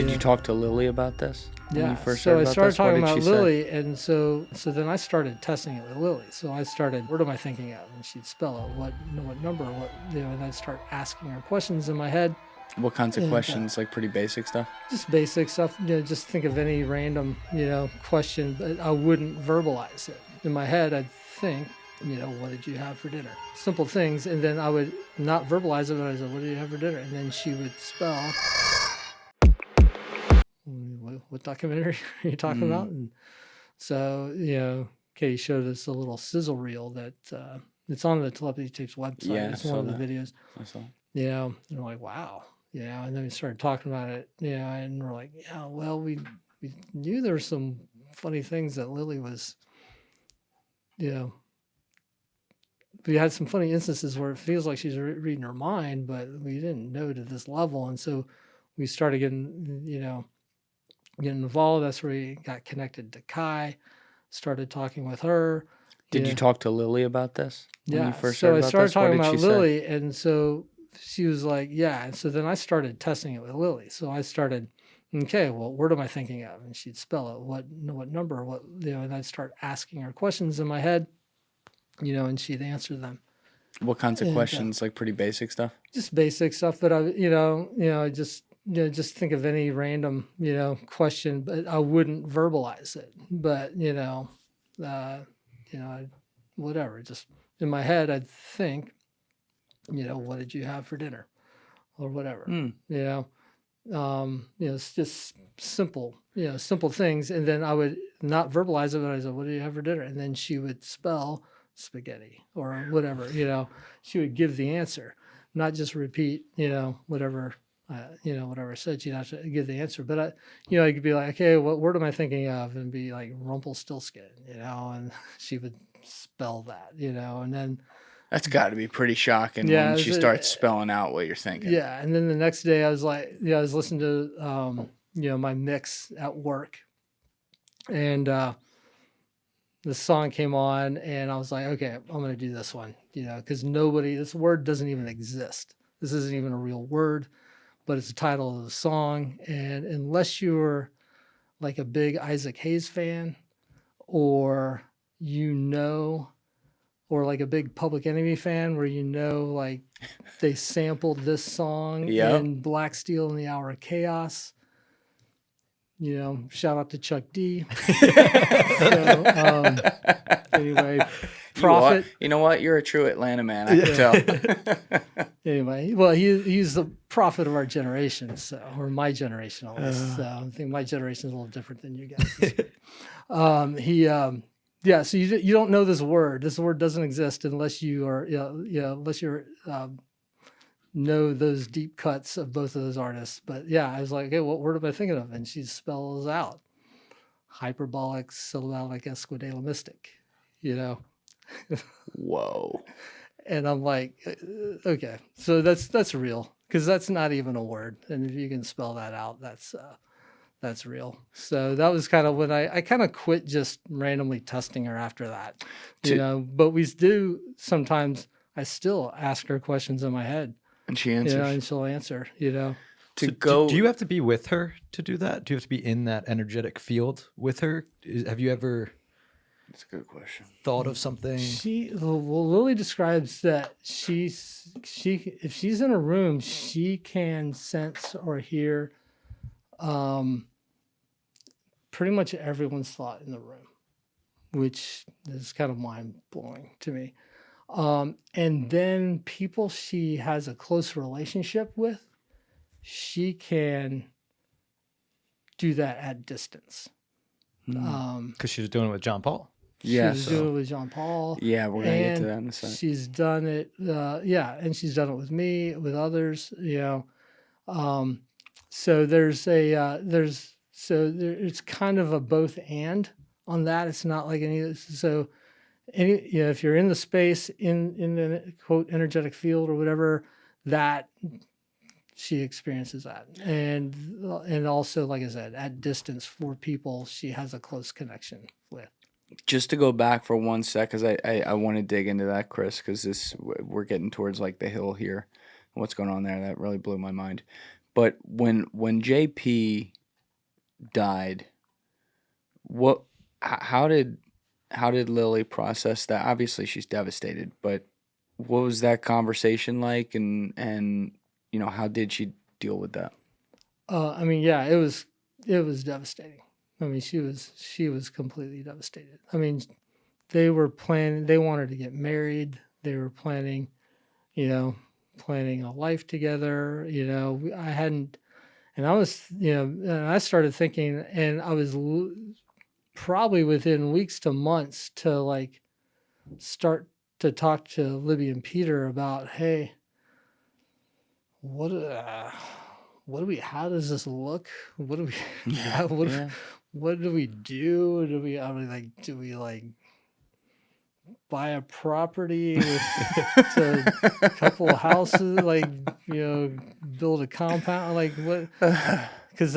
Did you talk to Lily about this? When Yeah. you first So heard I about started this? What talking did about she say? Lily, and so then I started testing it with Lily. So I started, what am I thinking of? And she'd spell it, what number, and I'd start asking her questions in my head. What kinds of questions? Like pretty basic stuff? Just basic stuff, just think of any random, question, but I wouldn't verbalize it. In my head, I'd think, what did you have for dinner? Simple things, and then I would not verbalize it, but I said, what did you have for dinner? And then she would spell, what documentary are you talking about? And so, Katie showed us a little sizzle reel that it's on the Telepathy Tapes website. Yeah, It's one of the videos. I saw. And we're like, wow. And then we started talking about it, and we're like, yeah, well, we knew there were some funny things that Lily was, we had some funny instances where it feels like she's reading her mind, but we didn't know to this level. And so we started getting involved. That's where we got connected to Kai, started talking with her. Did you talk to Lily about this? When you first so heard I about started this? What talking did about she say? Lily, and so she was like, yeah. And so then I started testing it with Lily. So I started, okay, well, what am I thinking of? And she'd spell it, what number, and I'd start asking her questions in my head, and she'd answer them. What kinds of questions? Like pretty basic stuff? Just basic stuff, but I just think of any random, question, but I wouldn't verbalize it. But, whatever, just in my head, I'd think, what did you have for dinner or whatever, it's just simple things. And then I would not verbalize it, but I said, what did you have for dinner? And then she would spell spaghetti or whatever, she would give the answer, not just repeat, whatever, whatever I said. She'd have to give the answer. But I could be like, okay, what word am I thinking of? And be like Rumpelstiltskin, and she would spell that, and then That's got to be pretty shocking when she starts spelling out what you're thinking. Yeah. And then the next day I was like, I was listening to, my mix at work, and the song came on, and I was like, okay, I'm going to do this one, because this word doesn't even exist. This isn't even a real word, but it's the title of the song. And unless you're like a big Isaac Hayes fan, or, or like a big Public Enemy fan where like they sampled this song in Black Steel in the Hour of Chaos. Shout out to Chuck D. Anyway, Prophet. You know what? You're a true Atlanta man, I can tell. Anyway, well, he's the prophet of our generation, or my generation at least. So I think my generation is a little different than you guys. Yeah, so you don't know this word. This word doesn't exist unless you are, unless you're know those deep cuts of both of those artists. But yeah, I was like, okay, what word am I thinking of? And she spells out hyperbolic syllabic esquidalomistic, Whoa. And I'm like, okay, so that's real, because that's not even a word. And if you can spell that out, that's real. So that was kind of when I kind of quit just randomly testing her after that, but we do sometimes, I still ask her questions in my head. And she answers. And she'll answer, Do you have to be with her to do that? Do you have to be in that energetic field with her? Have you ever... That's a good question. Thought of something? Lily describes that if she's in a room, she can sense or hear pretty much everyone's thought in the room, which is kind of mind-blowing to me. And then people she has a close relationship with, she can do that at distance. Because she was doing it with John Paul. Yeah, she's doing it with John Paul. Yeah, we're gonna get to that in a second. She's done it. And she's done it with me, with others. So it's kind of a both and on that. It's not like if you're in the space in the quote energetic field or whatever, that she experiences that, and also, like I said, at distance for people she has a close connection with. Just to go back for 1 sec, because I want to dig into that, Chris, because we're getting towards like the hill here. What's going on there? That really blew my mind. But when JP died, what how did Lily process that? Obviously she's devastated, but what was that conversation like, and how did she deal with that? I mean, yeah, it was devastating. I mean, she was completely devastated. I mean, they wanted to get married. They were planning a life together. I hadn't, and I was, and I started thinking, and I was probably within weeks to months to like start to talk to Libby and Peter about, hey, how does this look? What do we, what do we do? Do we like buy a property with a couple of houses, like, build a compound, like what? Because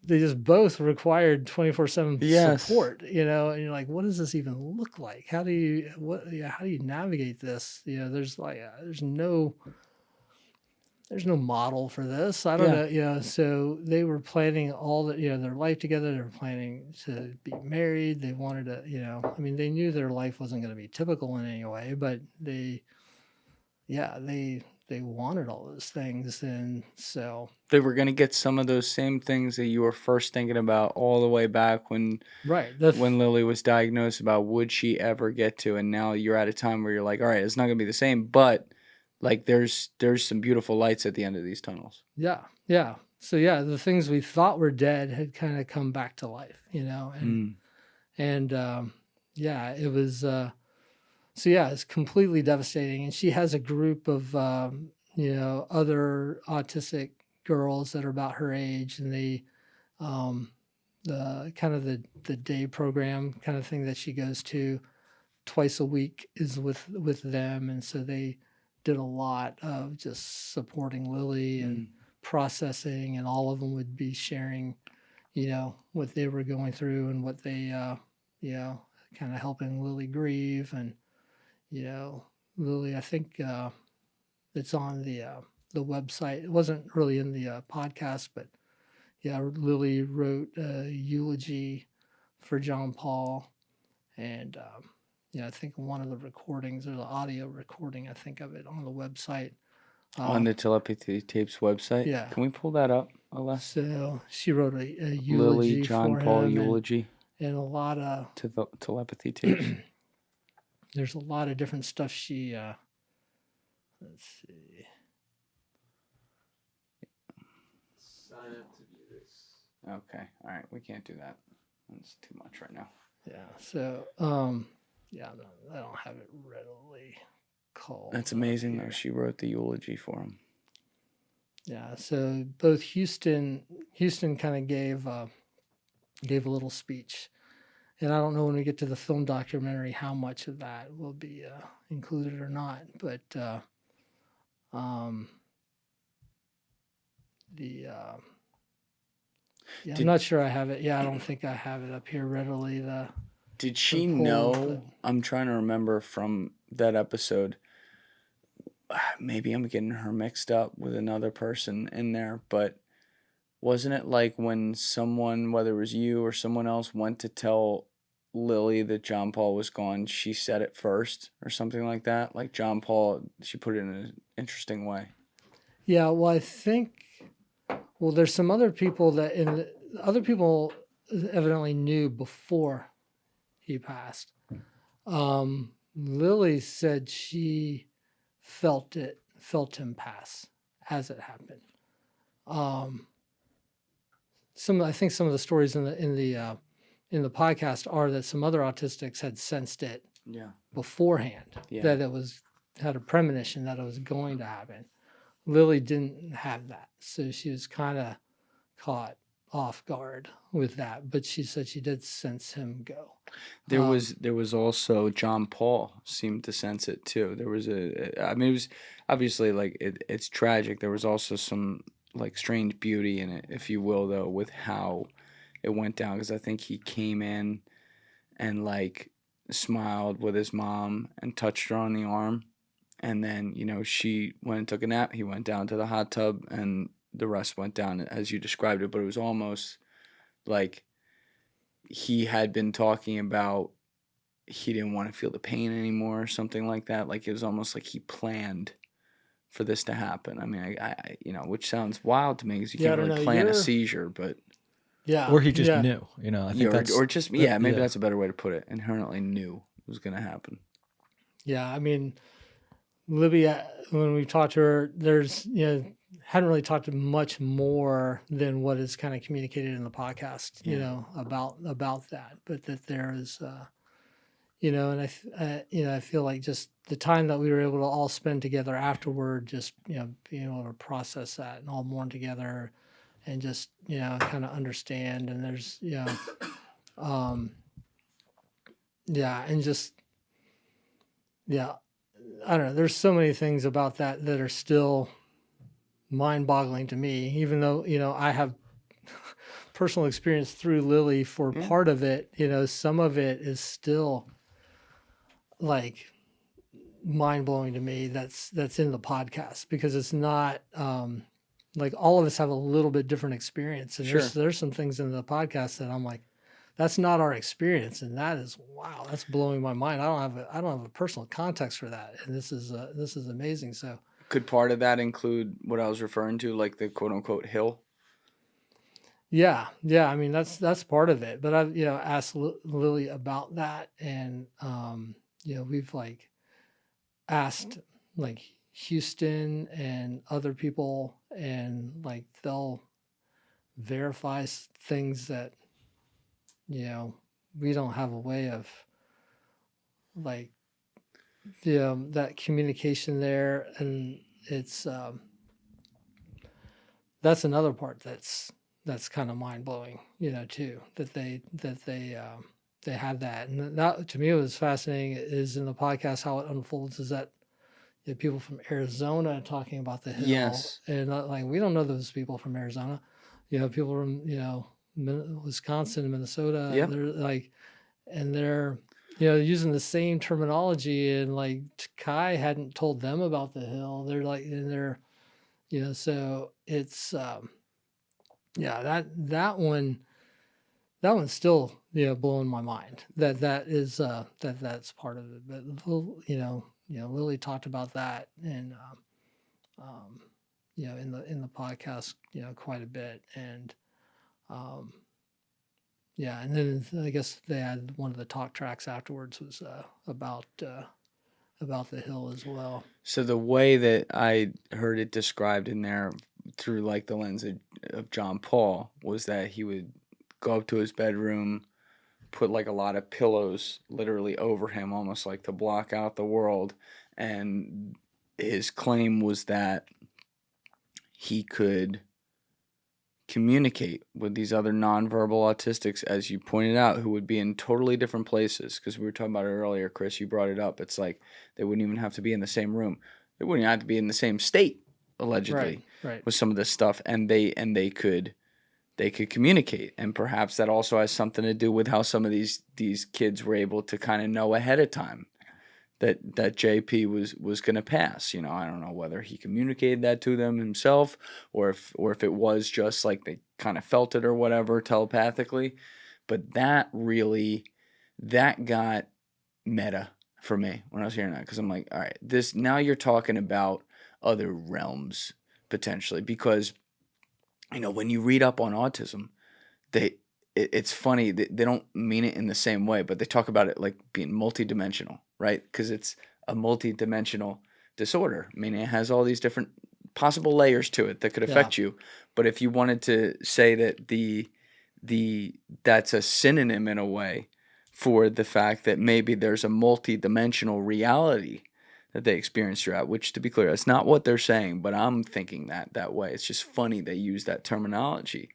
they just both required 24/7 support, and you're like, what does this even look like? How do you navigate this? There's no model for this. I don't know. So they were planning their life together. They were planning to be married. They wanted to, I mean, they knew their life wasn't going to be typical in any way, but they wanted all those things. And so they were going to get some of those same things that you were first thinking about all the way back when Lily was diagnosed, about would she ever get to, and now you're at a time where you're like, all right, it's not going to be the same, but like there's some beautiful lights at the end of these tunnels. Yeah. Yeah. So the things we thought were dead had kind of come back to life, and it was, it's completely devastating. And she has a group of, other autistic girls that are about her age, and they, the kind of the day program kind of thing that she goes to twice a week is with them. And so they did a lot of just supporting Lily and processing, and all of them would be sharing, what they were going through and what they, kind of helping Lily grieve. And, Lily, I think it's on the website. It wasn't really in the podcast, but Lily wrote a eulogy for John Paul. And, I think one of the recordings, there's an audio recording, I think, of it on the website. On the Telepathy Tapes website? Yeah. Can we pull that up, Alas? So she wrote a eulogy Lily, John for Paul him, eulogy. And a lot of... To the Telepathy Tapes. There's a lot of different stuff she... let's see. Sign up to view this. Okay. All right. We can't do that. That's too much right now. Yeah. So, I don't have it readily called. That's amazing, though. She wrote the eulogy for him. Yeah. So both Houston kind of gave a little speech, and I don't know when we get to the film documentary how much of that will be included or not, but I'm not sure I have it. Yeah, I don't think I have it up here readily. Did she know? I'm trying to remember from that episode. Maybe I'm getting her mixed up with another person in there, but wasn't it like when someone, whether it was you or someone else, went to tell Lily that John Paul was gone, she said it first or something like that? Like John Paul, she put it in an interesting way. Yeah, well, I think... Well, there's some other people other people evidently knew before he passed. Lily said she felt him pass as it happened. I think some of the stories in the podcast are that some other autistics had sensed it beforehand, that it had a premonition that it was going to happen. Lily didn't have that, so she was kind of caught off guard with that. But she said she did sense him go. There was also John Paul seemed to sense it too. There was it was obviously like it's tragic. There was also some like strange beauty in it, if you will, though, with how it went down. Because I think he came in and like smiled with his mom and touched her on the arm. And then, she went and took a nap. He went down to the hot tub and the rest went down as you described it, but it was almost like he had been talking about he didn't want to feel the pain anymore or something like that. Like it was almost like he planned for this to happen. I mean, I which sounds wild to me because you can't really plan a seizure, but or he just knew, I think maybe that's a better way to put it. Inherently knew it was going to happen. Yeah. I mean, Libby, when we talked to her, there's, hadn't really talked much more than what is kind of communicated in the podcast, about that, but that there is, and I feel like just the time that we were able to all spend together afterward, just, being able to process that and all mourn together and just, kind of understand. And there's, and just, I don't know. There's so many things about that are still mind-boggling to me, even though, I have personal experience through Lily for part of it. Some of it is still like mind-blowing to me. That's in the podcast because it's not like all of us have a little bit different experience. And there's some things in the podcast that I'm like, that's not our experience, and that is wow. That's blowing my mind. I don't have a personal context for that, and this is amazing. So, could part of that include what I was referring to, like the quote unquote hill? Yeah. I mean, that's part of it. But I've asked Lily about that, and we've like asked like Houston and other people, and like they'll verify things that. We don't have a way of like, that communication there. And it's, that's another part that's kind of mind blowing, too, that they have that. And that to me was fascinating is in the podcast, how it unfolds is that people from Arizona talking about the hill. Yes. And like, we don't know those people from Arizona, people from, Wisconsin and Minnesota. Yep. They're like, and they're using the same terminology, and like Kai hadn't told them about the hill. They're like, and they're so it's that one's still blowing my mind. That is that's part of it. But Lily talked about that and in the podcast quite a bit. And and then I guess they had one of the talk tracks afterwards was about the hill as well. So the way that I heard it described in there through like the lens of John Paul was that he would go up to his bedroom, put like a lot of pillows literally over him, almost like to block out the world. And his claim was that he could communicate with these other nonverbal autistics, as you pointed out, who would be in totally different places. Because we were talking about it earlier, Chris, you brought it up. It's like they wouldn't even have to be in the same room. They wouldn't have to be in the same state, allegedly, right. with some of this stuff. And they could communicate. And perhaps that also has something to do with how some of these kids were able to kind of know ahead of time that JP was going to pass. I don't know whether he communicated that to them himself or if it was just like they kind of felt it or whatever telepathically. But that got meta for me when I was hearing that, because I'm like, all right, this now you're talking about other realms potentially, because when you read up on autism, it's funny that they don't mean it in the same way, but they talk about it like being multidimensional, right? Because it's a multidimensional disorder. I mean, it has all these different possible layers to it that could affect you. But if you wanted to say that that's a synonym in a way for the fact that maybe there's a multidimensional reality that they experience throughout, which, to be clear, that's not what they're saying, but I'm thinking that way. It's just funny they use that terminology.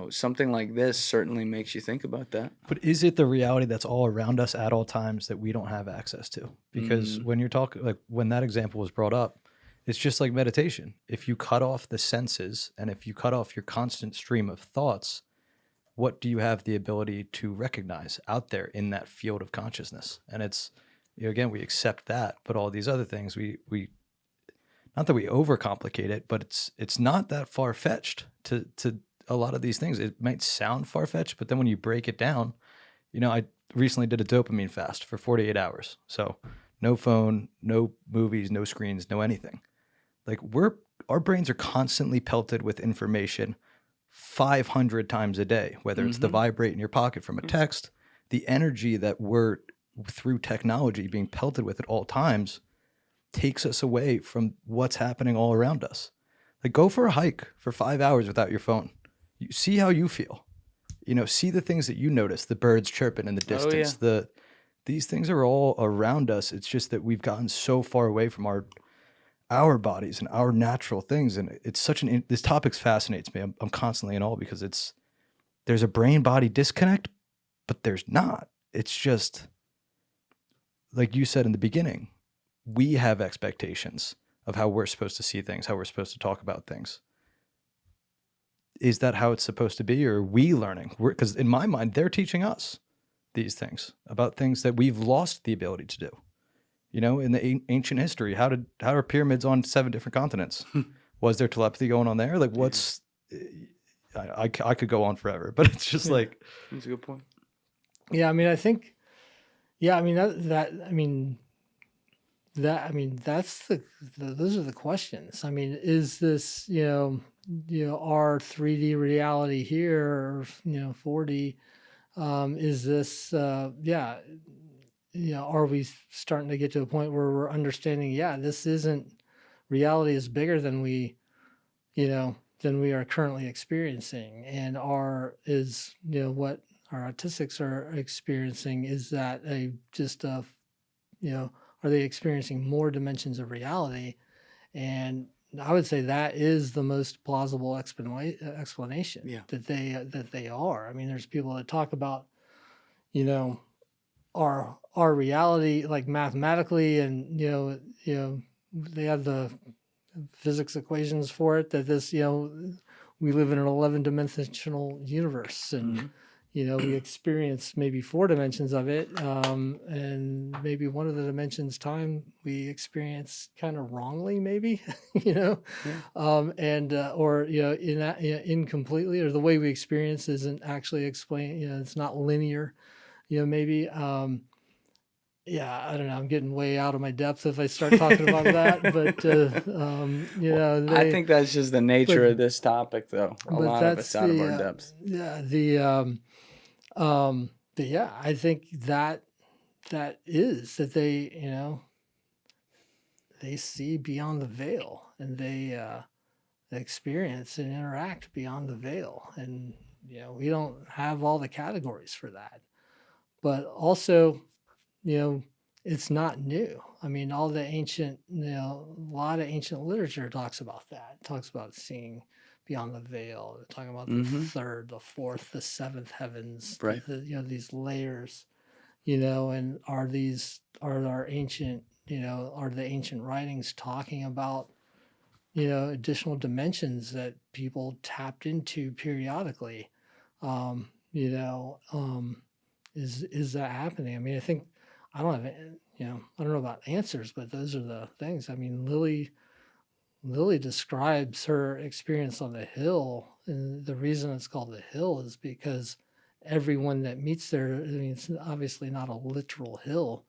Something like this certainly makes you think about that. But is it the reality that's all around us at all times that we don't have access to? Because when you're talking, like when that example was brought up, it's just like meditation. If you cut off the senses and if you cut off your constant stream of thoughts, what do you have the ability to recognize out there in that field of consciousness? And it's, again, we accept that, but all these other things, we not that we overcomplicate it, but it's not that far-fetched to a lot of these things. It might sound far-fetched, but then when you break it down, I recently did a dopamine fast for 48 hours. So no phone, no movies, no screens, no anything. Like our brains are constantly pelted with information 500 times a day, whether it's the vibrate in your pocket from a text, the energy that we're through technology being pelted with at all times takes us away from what's happening all around us. Like, go for a hike for 5 hours without your phone. You see how you feel. See the things that you notice, the birds chirping in the distance. Oh, yeah. These things are all around us. It's just that we've gotten so far away from our bodies and our natural things. And it's this topic fascinates me. I'm constantly in awe because there's a brain body disconnect, but there's not. It's just like you said in the beginning, we have expectations of how we're supposed to see things, how we're supposed to talk about things. Is that how it's supposed to be, or are we learning? Because in my mind, they're teaching us these things about things that we've lost the ability to do. In the ancient history, how are pyramids on 7 different continents? Was there telepathy going on there? Like, what's? I could go on forever, but it's just like That's a good point. Yeah, I mean, I think. Yeah, I mean that's those are the questions. I mean, is this our 3D reality here, or 4D? Is this are we starting to get to a point where we're understanding? Yeah, this isn't reality is bigger than we are currently experiencing, and what our autistics are experiencing is that are they experiencing more dimensions of reality? And I would say that is the most plausible explanation that they are. I mean, there's people that talk about, our reality, like mathematically, and they have the physics equations for it, that this we live in an 11-dimensional universe, and we experience maybe 4 dimensions of it, and maybe one of the dimensions, time, we experience kind of wrongly, maybe, or incompletely, or the way we experience isn't actually explained. It's not linear, maybe. Yeah, I don't know. I'm getting way out of my depth if I start talking about that, but I think that's just the nature of this topic, though. A lot of it's out of our depth. But yeah, I think that is that they see beyond the veil, and they experience and interact beyond the veil, and we don't have all the categories for that, but also it's not new. I mean, all the ancient, a lot of ancient literature talks about that. It talks about seeing beyond the veil. They're talking about the 3rd, the 4th, the 7th heavens. Right. These layers. And are the ancient writings talking about additional dimensions that people tapped into periodically? Is that happening? I mean, I think. I don't have, I don't know about answers, but those are the things. I mean, Lily describes her experience on the hill, and the reason it's called the hill is because everyone that meets there, I mean, it's obviously not a literal hill,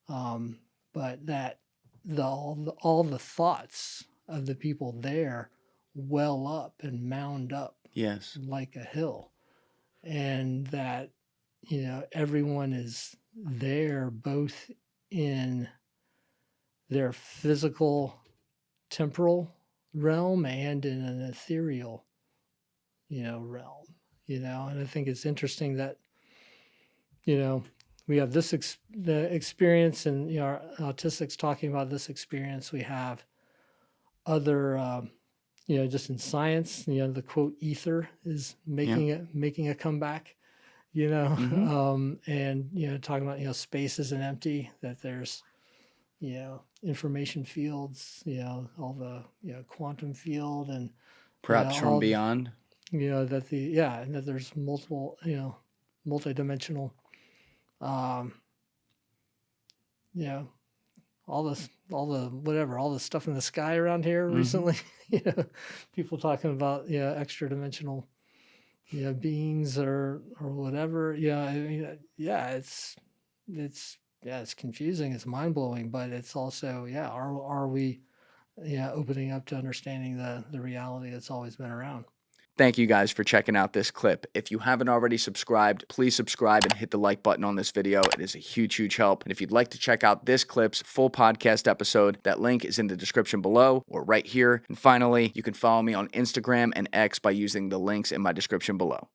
but that all the thoughts of the people there well up and mound up, like a hill, and that everyone is there both in their physical temporal realm and in an ethereal realm, and I think it's interesting that we have this the experience, and our autistics talking about this experience. We have other just in science, the quote ether is making a comeback, and talking about space isn't empty, that there's information fields, all the quantum field, and perhaps from beyond, and that there's multiple multidimensional all the stuff in the sky around here recently. People talking about extra dimensional beings or whatever. It's confusing, it's mind-blowing, but it's also are we opening up to understanding the reality that's always been around. Thank you guys for checking out this clip. If you haven't already subscribed, please subscribe and hit the like button on this video. It is a huge, huge help. And if you'd like to check out this clip's full podcast episode, that link is in the description below or right here. And finally, you can follow me on Instagram and X by using the links in my description below.